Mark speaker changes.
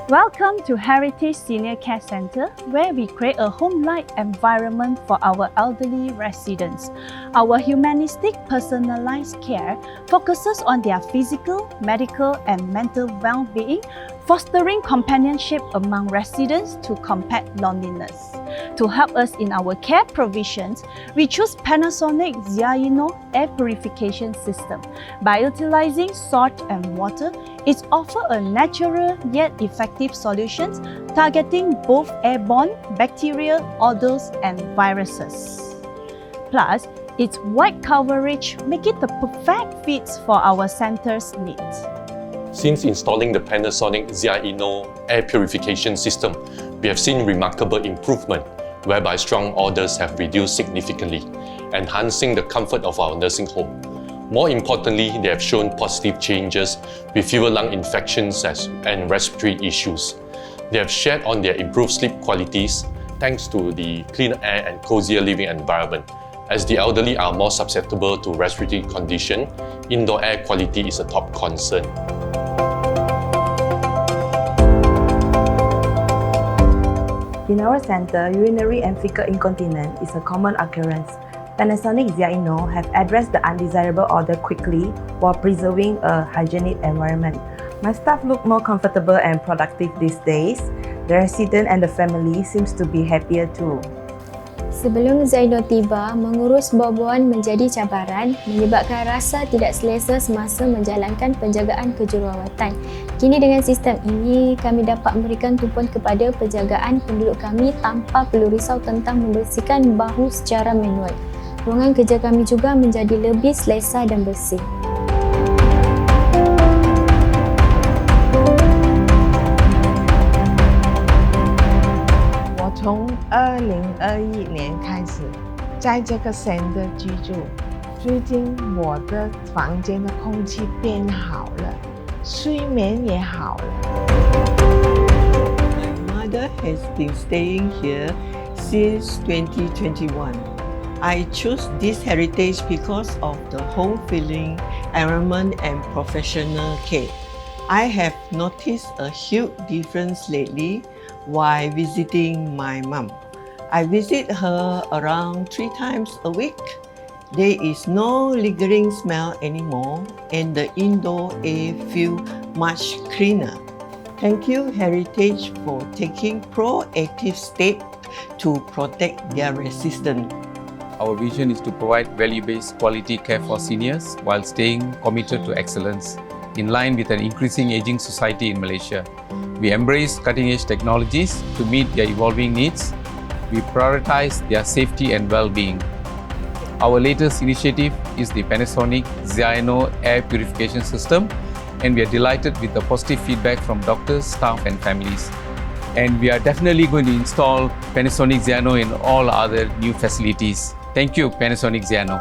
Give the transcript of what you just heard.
Speaker 1: Welcome to Heritage Senior Care Centre, where we create a home-like environment for our elderly residents. Our humanistic personalised care focuses on their physical, medical and mental well-being, fostering companionship among residents to combat loneliness. To help us in our care provisions, we choose Panasonic ziaino air purification system. By utilising salt and water, it offers a natural yet effective solutions targeting both airborne, bacterial, odors and viruses. Plus, its wide coverage makes it the perfect fit for our centre's needs.
Speaker 2: Since installing the Panasonic ziaino air purification system, we have seen remarkable improvement, whereby strong odors have reduced significantly, enhancing the comfort of our nursing home. More importantly, they have shown positive changes with fewer lung infections and respiratory issues. They have shared on their improved sleep qualities thanks to the cleaner air and cozier living environment. As the elderly are more susceptible to respiratory condition, indoor air quality is a top concern.
Speaker 3: In our centre, urinary and fecal incontinence is a common occurrence. Panasonic ziaino have addressed the undesirable odor quickly while preserving a hygienic environment. My staff look more comfortable and productive these days. The resident and the family seems to be happier too.
Speaker 4: Sebelum ziaino tiba, mengurus buah-buahan menjadi cabaran menyebabkan rasa tidak selesa semasa menjalankan penjagaan kejururawatan. Kini dengan sistem ini, kami dapat memberikan tumpuan kepada penjagaan penduduk kami tanpa perlu risau tentang membersihkan bahu secara manual. Ruangan kerja kami juga menjadi lebih selesa dan bersih.
Speaker 5: 我从2021年开始在这个 center 居住，最近我的房间的空气变好了，睡眠也好了。
Speaker 6: My mother has been staying here since 2021. I chose this heritage because of the home feeling, environment and professional care. I have noticed a huge difference lately while visiting my mum. I visit her around 3 times a week. There is no lingering smell anymore and the indoor air feels much cleaner. Thank you, Heritage, for taking proactive steps to protect their residents.
Speaker 7: Our vision is to provide value-based quality care for seniors while staying committed to excellence, in line with an increasing aging society in Malaysia. We embrace cutting-edge technologies to meet their evolving needs. We prioritize their safety and well-being. Our latest initiative is the Panasonic ziaino air purification system, and we are delighted with the positive feedback from doctors, staff and families. And we are definitely going to install Panasonic ziaino in all other new facilities. Thank you, Panasonic ziaino.